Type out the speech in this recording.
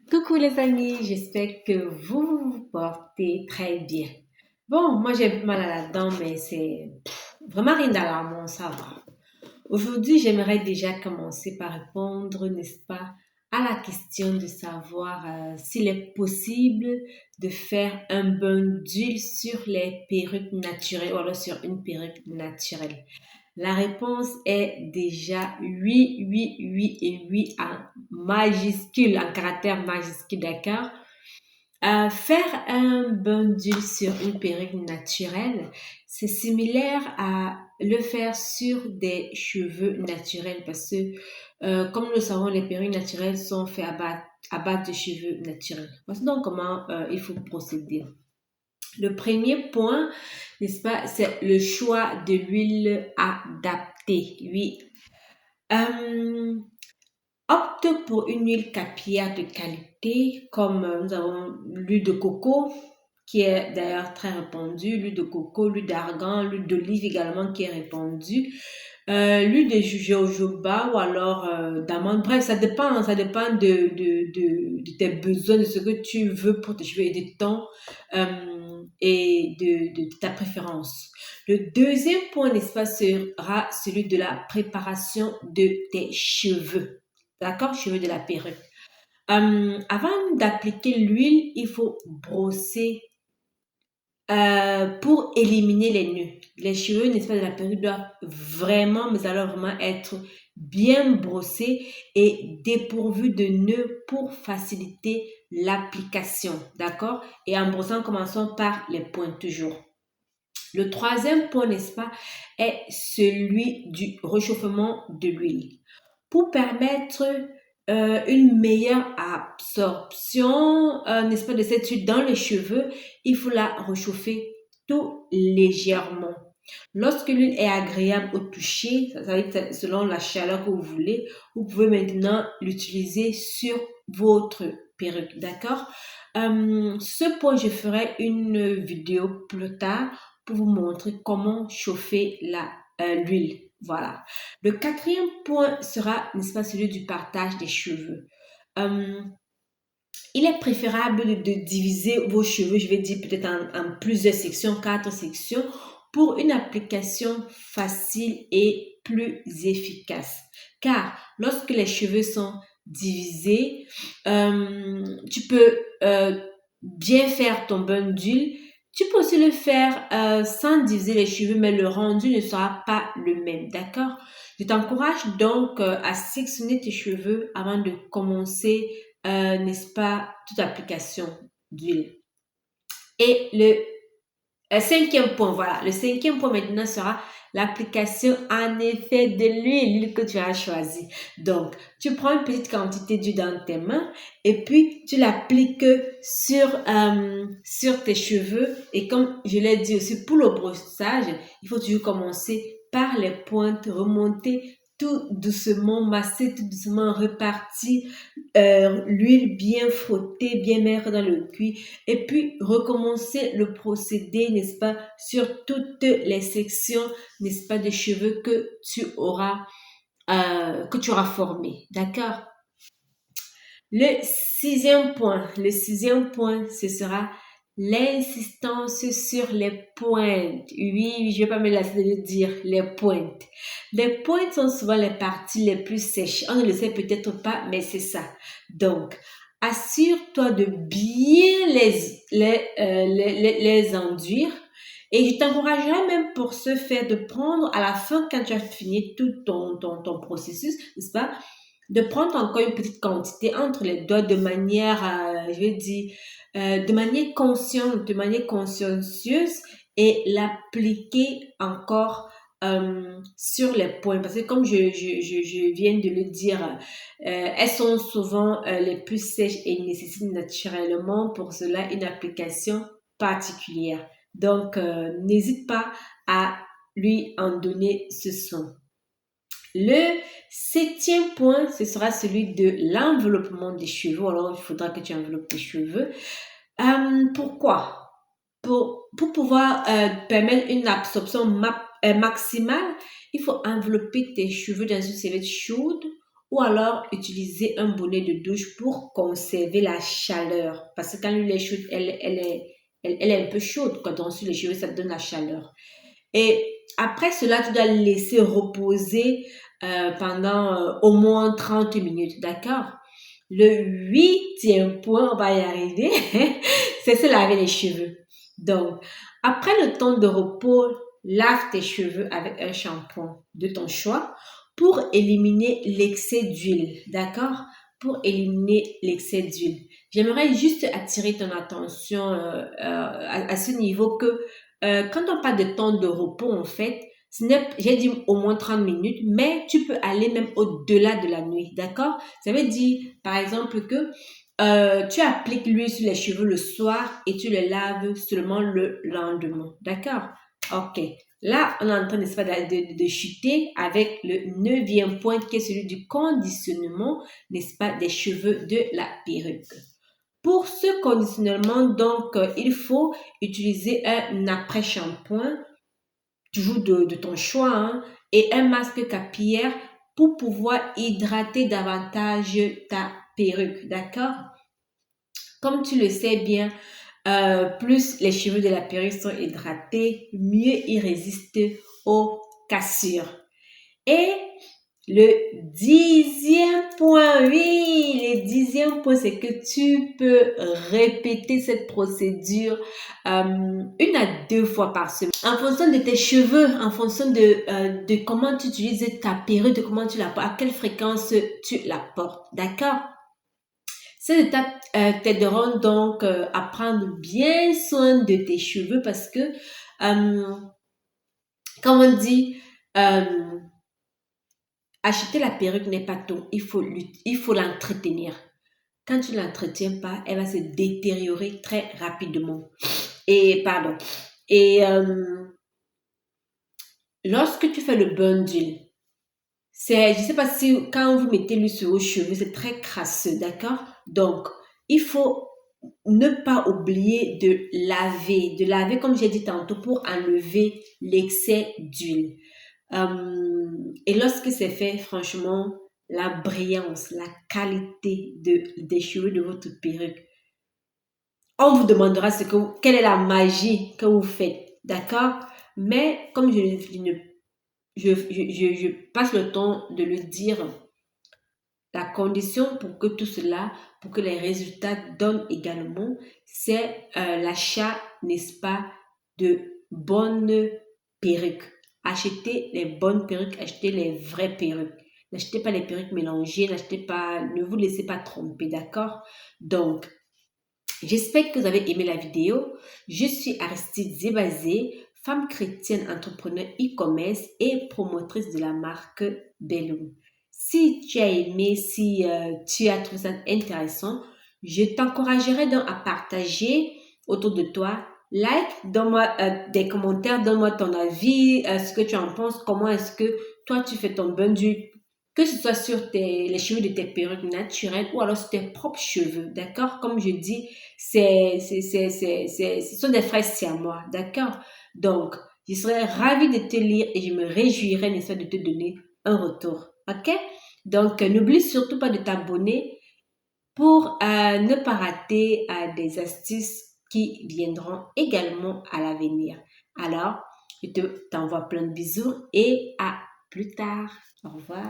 Coucou les amis, j'espère que vous vous portez très bien. Bon, moi j'ai un peu mal à la dent, mais c'est vraiment rien d'alarmant, ça va. Aujourd'hui, j'aimerais déjà commencer par répondre, n'est-ce pas, à la question de savoir s'il est possible de faire un bain d'huile sur les perruques naturelles ou alors sur une perruque naturelle. La réponse est déjà oui, oui, oui et oui en majuscule, en caractère majuscule, d'accord? Faire un bain d'huile sur une perruque naturelle, c'est similaire à le faire sur des cheveux naturels parce que, comme nous le savons, les perruques naturelles sont faites à base de cheveux naturels. Voici donc comment il faut procéder. Le premier point, n'est-ce pas, c'est le choix de l'huile adaptée. Oui. Euh, Opte pour une huile capillaire de qualité, comme nous avons l'huile de coco, qui est d'ailleurs très répandue, l'huile de coco, l'huile d'argan, l'huile d'olive également qui est répandue, l'huile de jojoba ou alors d'amande. Bref, ça dépend de tes besoins, de ce que tu veux pour tes cheveux et de ton et de ta préférence. Le deuxième point, n'est-ce pas, sera celui de la préparation de tes cheveux. D'accord, cheveux de la perruque. Avant d'appliquer l'huile, il faut brosser pour éliminer les nœuds. Les cheveux, n'est-ce pas, de la perruque doivent vraiment, mais alors vraiment être bien brossés et dépourvus de nœuds pour faciliter l'application. D'accord? Et en brossant, commençons par les pointes toujours. Le troisième point, n'est-ce pas, est celui du réchauffement de l'huile. Pour permettre une meilleure absorption, n'est-ce pas, de cette huile dans les cheveux, il faut la réchauffer tout légèrement. Lorsque l'huile est agréable au toucher, ça veut dire selon la chaleur que vous voulez, vous pouvez maintenant l'utiliser sur votre perruque, d'accord? Ce point, je ferai une vidéo plus tard pour vous montrer comment chauffer l'huile. Voilà. Le quatrième point sera, n'est-ce pas, celui du partage des cheveux. Euh, il est préférable de diviser vos cheveux, je vais dire peut-être en plusieurs sections, 4 sections, pour une application facile et plus efficace. Car lorsque les cheveux sont divisés, tu peux bien faire ton bain d'huile. Tu peux aussi le faire sans diviser les cheveux, mais le rendu ne sera pas le même, d'accord? Je t'encourage donc à sectionner tes cheveux avant de commencer, n'est-ce pas, toute application d'huile. Et le cinquième point, voilà, le cinquième point maintenant sera l'application en effet de l'huile que tu as choisie. Donc, tu prends une petite quantité d'huile dans tes mains et puis tu l'appliques sur tes cheveux. Et comme je l'ai dit aussi, pour le brossage, il faut toujours commencer par les pointes, remonter tout doucement, masser tout doucement, repartir l'huile bien frottée, bien mettre dans le cuir et puis recommencer le procédé, n'est-ce pas, sur toutes les sections, n'est-ce pas, des cheveux que tu auras formés, d'accord? Le sixième point, ce sera l'insistance sur les pointes. Oui, je vais pas me lasser de le dire, les pointes. Les pointes sont souvent les parties les plus sèches. On ne le sait peut-être pas, mais c'est ça. Donc, assure-toi de bien les enduire. Et je t'encouragerais même pour ce faire de prendre à la fin, quand tu as fini tout ton processus, n'est-ce pas? De prendre encore une petite quantité entre les doigts de manière, je vais dire, de manière consciente, de manière consciencieuse et l'appliquer encore sur les points. Parce que comme je viens de le dire, elles sont souvent les plus sèches et nécessitent naturellement pour cela une application particulière. Donc, n'hésite pas à lui en donner ce soin. Le septième point, ce sera celui de l'enveloppement des cheveux. Alors, il faudra que tu enveloppes tes cheveux. Pourquoi? Pour pouvoir permettre une absorption maximale, il faut envelopper tes cheveux dans une serviette chaude ou alors utiliser un bonnet de douche pour conserver la chaleur. Parce que quand l'huile est chaude, elle est un peu chaude. Quand on suit les cheveux, ça te donne la chaleur. Et après cela, tu dois le laisser reposer pendant au moins 30 minutes, d'accord? Le huitième point, on va y arriver, c'est se laver les cheveux. Donc, après le temps de repos, lave tes cheveux avec un shampoing de ton choix pour éliminer l'excès d'huile, d'accord? Pour éliminer l'excès d'huile. J'aimerais juste attirer ton attention à ce niveau que quand on parle de temps de repos, en fait, j'ai dit au moins 30 minutes, mais tu peux aller même au-delà de la nuit, d'accord? Ça veut dire, par exemple, que tu appliques l'huile sur les cheveux le soir et tu les laves seulement le lendemain, d'accord? Ok. Là, on est en train, n'est-ce pas, de chuter avec le neuvième point qui est celui du conditionnement, n'est-ce pas, des cheveux de la perruque. Pour ce conditionnement, donc, il faut utiliser un après-shampoing, toujours de ton choix, hein, et un masque capillaire pour pouvoir hydrater davantage ta perruque, d'accord? Comme tu le sais bien, plus les cheveux de la perruque sont hydratés, mieux ils résistent aux cassures. Et le dixième point, oui, le dixième point, c'est que tu peux répéter cette procédure une à deux fois par semaine. En fonction de tes cheveux, en fonction de comment tu utilises ta perruque, de comment tu la portes, à quelle fréquence tu la portes, d'accord? Ces étapes t'aideront donc à prendre bien soin de tes cheveux parce que, comme on dit, acheter la perruque n'est pas tout, il faut l'entretenir. Quand tu ne l'entretiens pas, elle va se détériorer très rapidement. Et, pardon. Et lorsque tu fais le bain d'huile, je ne sais pas si quand vous mettez l'huile sur vos cheveux, c'est très crasseux, d'accord? Donc, il faut ne pas oublier de laver comme j'ai dit tantôt pour enlever l'excès d'huile. Et lorsque c'est fait, franchement, la brillance, la qualité des cheveux de votre perruque, on vous demandera quelle est la magie que vous faites, d'accord? Mais comme je passe le temps de le dire, la condition pour que tout cela, pour que les résultats donnent également, c'est l'achat, n'est-ce pas, de bonnes perruques. Achetez les bonnes perruques, achetez les vraies perruques. N'achetez pas les perruques mélangées, ne vous laissez pas tromper, d'accord? Donc, j'espère que vous avez aimé la vidéo. Je suis Aristide Zebazé, femme chrétienne, entrepreneur e-commerce et promotrice de la marque Belloum. Si tu as aimé, si tu as trouvé ça intéressant, je t'encouragerai donc à partager autour de toi. Like, donne-moi des commentaires, donne-moi ton avis, ce que tu en penses, comment est-ce que toi tu fais ton bain d'huile, que ce soit sur les cheveux de tes perruques naturelles ou alors sur tes propres cheveux, d'accord? Comme je dis, ce sont des frères siamois, d'accord? Donc, je serais ravie de te lire et je me réjouirais, n'est-ce pas, de te donner un retour, ok? Donc, n'oublie surtout pas de t'abonner pour ne pas rater des astuces qui viendront également à l'avenir. Alors, je t'envoie plein de bisous et à plus tard. Au revoir.